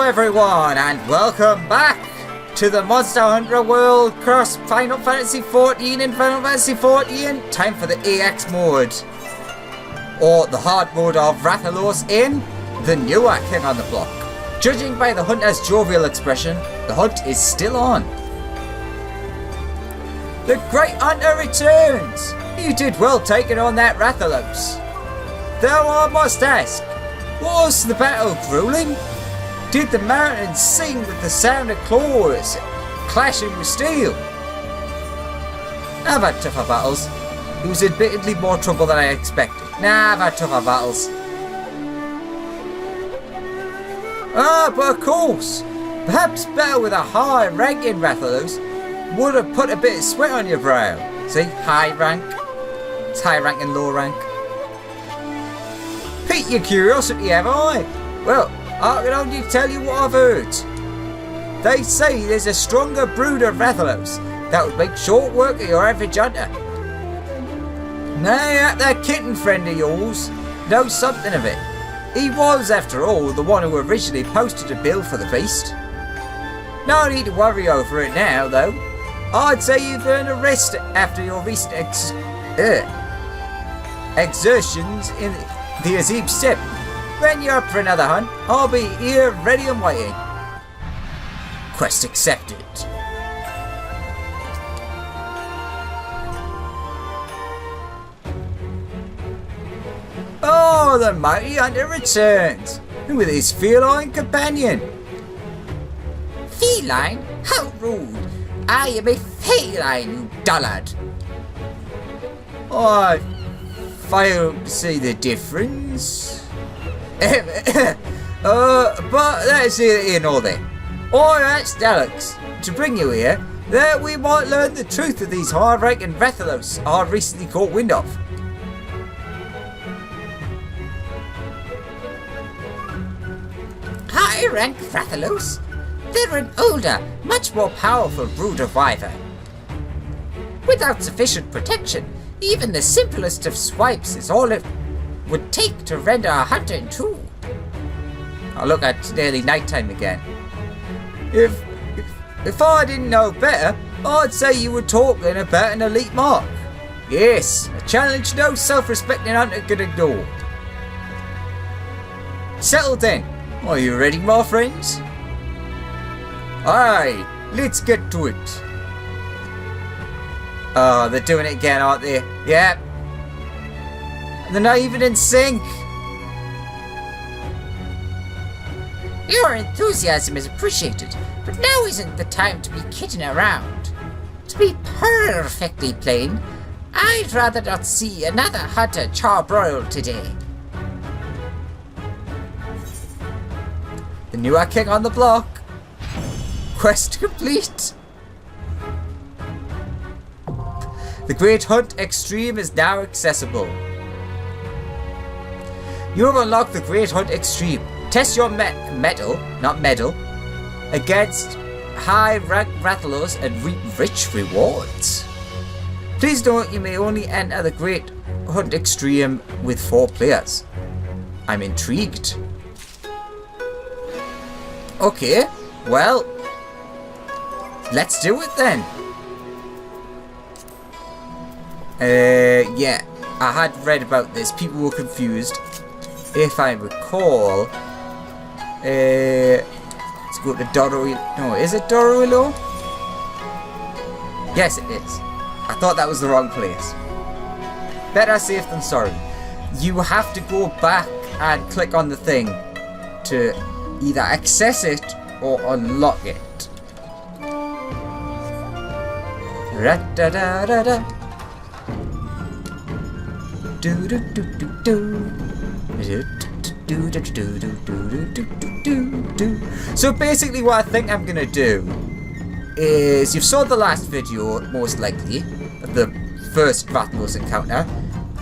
everyone, and welcome back to the Monster Hunter World cross Final Fantasy XIV and Final Fantasy XIV. Time for the EX mode, or the hard mode of Rathalos in the newer King on the Block. Judging by the hunter's jovial expression, the hunt is still on. The Great Hunter returns! You did well taking on that Rathalos. Though I must ask, was the battle grueling? Did the mountains sing with the sound of claws clashing with steel? I've had tougher battles. It was admittedly more trouble than I expected. I've had tougher battles. But of course, perhaps better with a high rank in Rathalos would have put a bit of sweat on your brow. See, high rank. It's high rank and low rank. Pique your curiosity, have I? Well, I can only tell you what I've heard. They say there's a stronger brood of Rathalos that would make short work of your average hunter. Now, that kitten friend of yours knows something of it. He was, after all, the one who originally posted a bill for the beast. No need to worry over it now, though. I'd say you've earned a rest after your recent exertions in the Azib Steppe. When you're up for another hunt, I'll be here ready and waiting. Quest accepted. Oh, the mighty hunter returns, with his feline companion. Feline? How rude! I am a feline, you dullard. I fail to see the difference. But that's it in all then. I asked Alex to bring you here that we might learn the truth of these high-ranking Rathalos I recently caught wind of. High-rank Rathalos? They're an older, much more powerful brood of wyvern. Without sufficient protection, even the simplest of swipes is all it would take to render a hunter true. Oh look, it's nearly nighttime again. If I didn't know better, I'd say you were talking about an elite mark. Yes, a challenge no self-respecting hunter could ignore. Settled then. Are you ready, my friends? Aye, let's get to it. Oh, they're doing it again, aren't they? Yep. They're not even in sync. Your enthusiasm is appreciated, but now isn't the time to be kidding around. To be perfectly plain, I'd rather not see another hunter charbroiled today. The newer King on the Block. Quest complete. The Great Hunt Extreme is now accessible. You have unlocked the Great Hunt Extreme. Test your mettle against high-rank Rathalos and reap rich rewards. Please note you may only enter the Great Hunt Extreme with 4 players. I'm intrigued. Okay, well, let's do it then. Yeah, I had read about this. People were confused. If I recall, let's go to Dorroilo. No, is it Dorroilo? Yes, it is. I thought that was the wrong place. Better safe than sorry. You have to go back and click on the thing to either access it or unlock it. Ra-da-da-da-da. So basically what I think I'm gonna do is, you've saw the last video most likely of the first Rathalos encounter.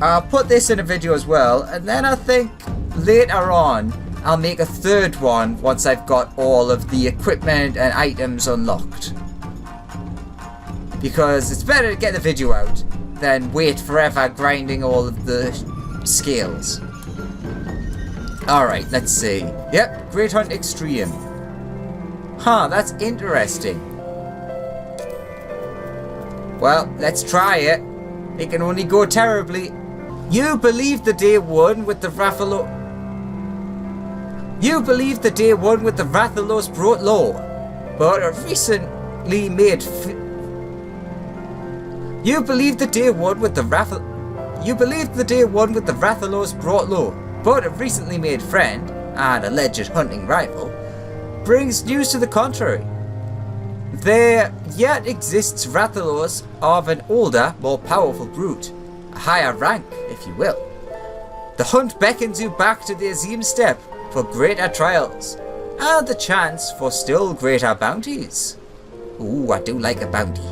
I'll put this in a video as well, and then I think later on I'll make a third one once I've got all of the equipment and items unlocked, because it's better to get the video out than wait forever grinding all of the scales. Alright, let's see. Yep, Great Hunt Extreme. Huh, that's interesting. Well, let's try it. It can only go terribly. You believe the day one with the Rathalos... You believe the day one with the Rathalos brought law, but a recently made... You believe the day one with the You believed the day one with the Rathalos brought law, but a recently made friend, and alleged hunting rival, brings news to the contrary. There yet exists Rathalos of an older, more powerful brood, a higher rank, if you will. The hunt beckons you back to the Azim Steppe for greater trials, and the chance for still greater bounties. Ooh, I do like a bounty.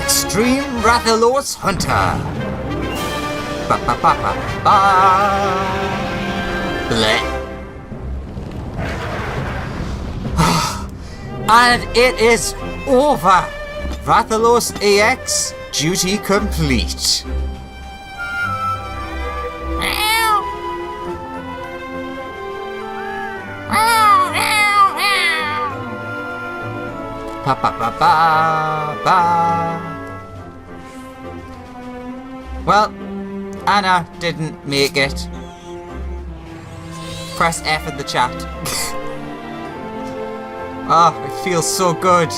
Extreme Rathalos Hunter. Ba ba ba ba ba. Bleh. And it is over. Rathalos EX, duty complete. Ba ba ba ba ba. Well, Anna didn't make it. Press F in the chat. Ah, it feels so good.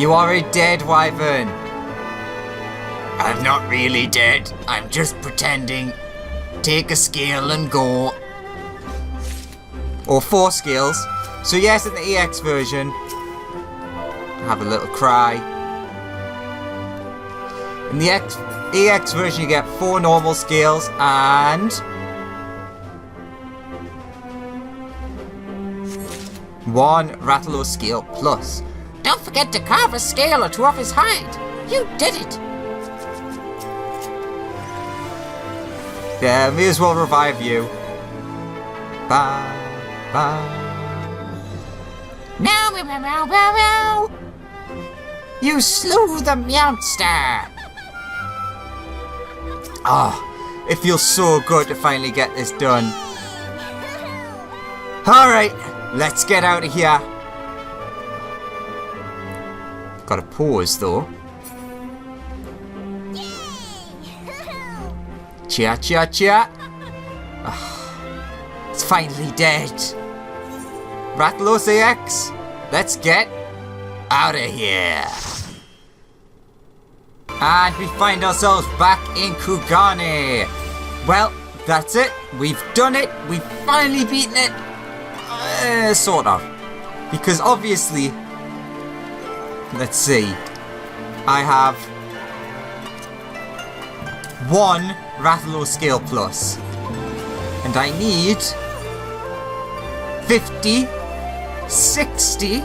You are a dead wyvern. I'm not really dead. I'm just pretending. Take a scale and go. Or 4 scales. So yes, in the EX version, have a little cry. In the EX version, you get 4 normal scales and 1 Rathalos scale plus. Don't forget to carve a scale or 2 off his hide. You did it. Yeah, may as well revive you. Bye, bye. Meow, meow, meow, meow, meow. You slew the meownster. Ah, oh, it feels so good to finally get this done. Alright, let's get out of here. Gotta pause though. Chia, chia, chia. Oh, it's finally dead. Rathalos EX, let's get out of here. And we find ourselves back in Kugane. Well, that's it. We've done it. We've finally beaten it. Sort of. Because obviously, let's see. I have 1 Rathalos scale plus. And I need 50, 60,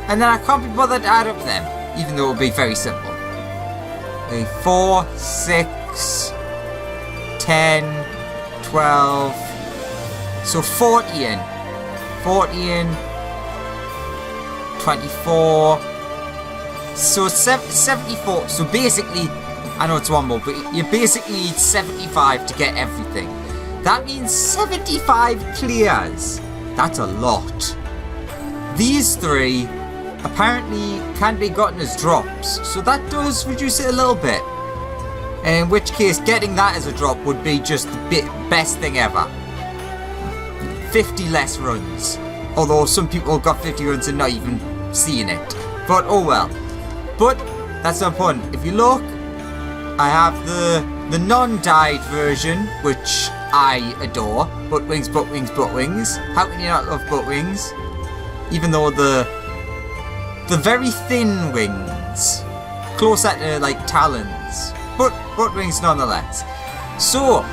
and then I can't be bothered to add up them, even though it would be very simple. 4, 6, 10, 12, so 14, 24, so 74, so basically, I know it's 1 more, but you basically need 75 to get everything. That means 75 clears. That's a lot. These 3 apparently can be gotten as drops, so that does reduce it a little bit. In which case, getting that as a drop would be just the best thing ever. 50 less runs. Although some people got 50 runs and not even seeing it. But oh well. But that's not important. If you look, I have the non-dyed version, which I adore. Butt wings, butt wings, butt wings. How can you not love butt wings? Even though the very thin wings, closer to like talons, but butt wings nonetheless. So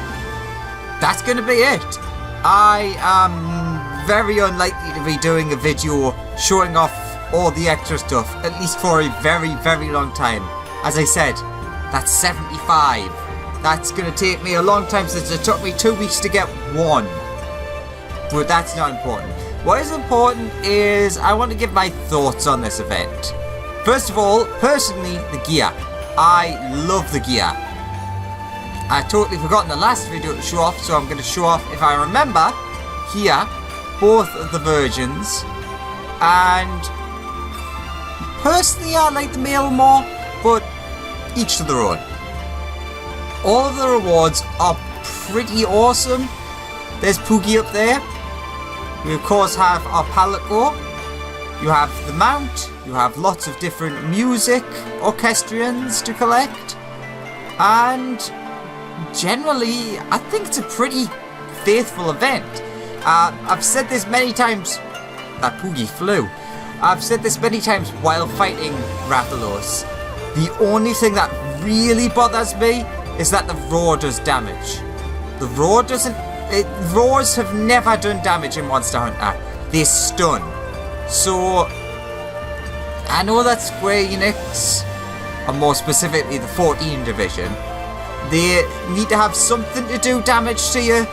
that's gonna be it. I am very unlikely to be doing a video showing off all the extra stuff, at least for a very, very long time. As I said, that's 75. That's gonna take me a long time, since it took me 2 weeks to get 1. But that's not important. What is important is I want to give my thoughts on this event. First of all, personally, the gear. I love the gear. I totally forgot in the last video to show off, so I'm going to show off, if I remember, here, both of the versions. And personally, I like the male more, but each to their own. All of the rewards are pretty awesome. There's Poogie up there. We of course have our Palico. You have the mount. You have lots of different music orchestrions to collect. And generally, I think it's a pretty faithful event. I've said this many times. That Poogie flew. I've said this many times while fighting Rathalos. The only thing that really bothers me is that the roar does damage. The roar doesn't... roars have never done damage in Monster Hunter. They stun. So I know that Square Enix, or more specifically the 14 division, they need to have something to do damage to you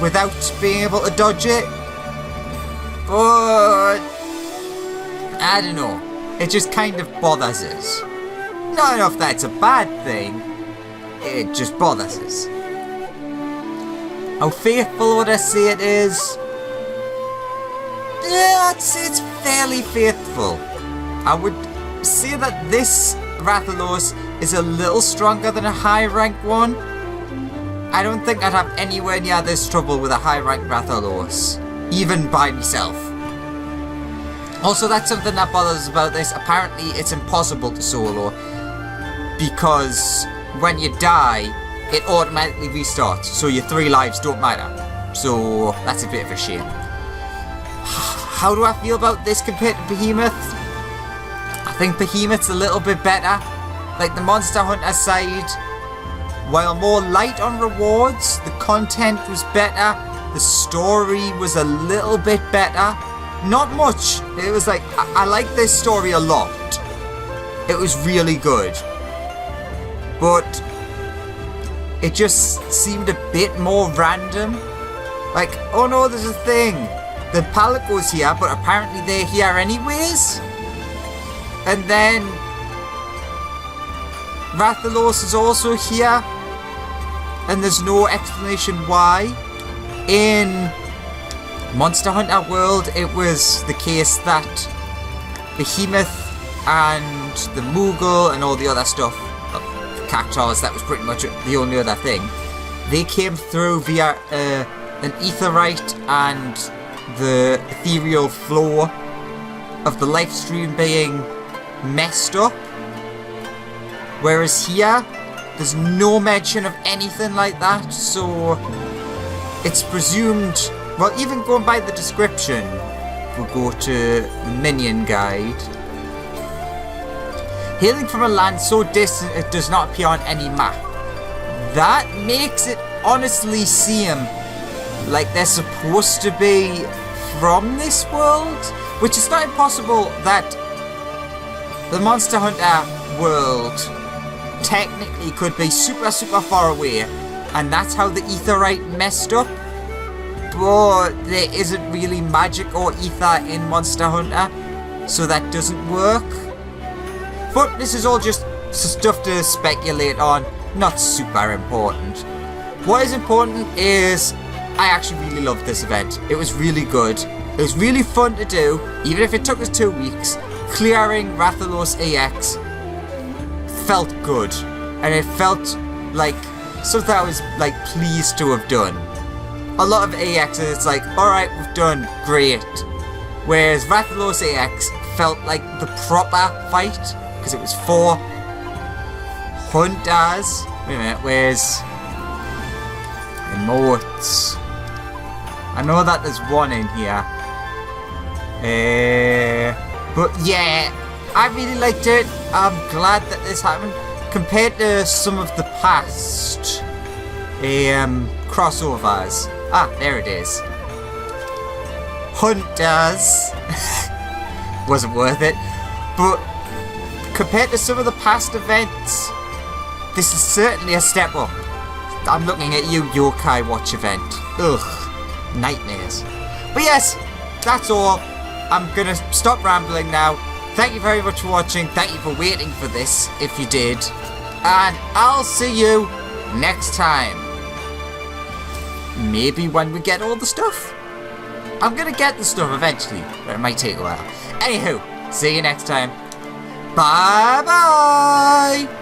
without being able to dodge it. But I don't know. It just kind of bothers us. Not enough that it's a bad thing. It just bothers us. How faithful would I say it is? Yeah, I'd say it's fairly faithful. I would say that this Rathalos is a little stronger than a high rank one. I don't think I'd have anywhere near this trouble with a high rank Rathalos, even by myself. Also, that's something that bothers us about this. Apparently, it's impossible to solo because when you die, it automatically restarts, so your 3 lives don't matter. So that's a bit of a shame. How do I feel about this compared to Behemoth? I think Behemoth's a little bit better. Like the Monster Hunter side, while more light on rewards, the content was better, the story was a little bit better. Not much. It was like, I like this story a lot. It was really good. But it just seemed a bit more random. Like, oh no, there's a thing. The pallet goes here, but apparently they're here anyways. And then Rathalos is also here, and there's no explanation why. In Monster Hunter World, it was the case that Behemoth and the Moogle and all the other stuff, Cactuars, that was pretty much the only other thing. They came through via an Aetheryte and the ethereal flow of the life stream being messed up. Whereas here, there's no mention of anything like that, so it's presumed, well, even going by the description, we'll go to the minion guide. Hailing from a land so distant it does not appear on any map. That makes it honestly seem like they're supposed to be from this world, which is not impossible that the Monster Hunter world technically could be super far away, and that's how the Aetheryte messed up. But there isn't really magic or ether in Monster Hunter, so that doesn't work. But this is all just stuff to speculate on, not super important. What is important is I actually really loved this event. It was really good. It was really fun to do, even if it took us 2 weeks. Clearing Rathalos EX felt good, and it felt like something I was like pleased to have done. A lot of EXs, it's like, alright, we've done great. Whereas Rathalos EX felt like the proper fight, because it was 4 hunters. Wait a minute, where's emotes? I know that there's one in here. But yeah, I really liked it. I'm glad that this happened. Compared to some of the past crossovers. Ah, there it is. Hunters. Wasn't worth it. But compared to some of the past events, this is certainly a step up. I'm looking at you, Yokai Watch event. Ugh, nightmares. But yes, that's all. I'm gonna stop rambling now. Thank you very much for watching. Thank you for waiting for this, if you did. And I'll see you next time. Maybe when we get all the stuff. I'm gonna get the stuff eventually, but it might take a while. Anywho, see you next time. Bye bye!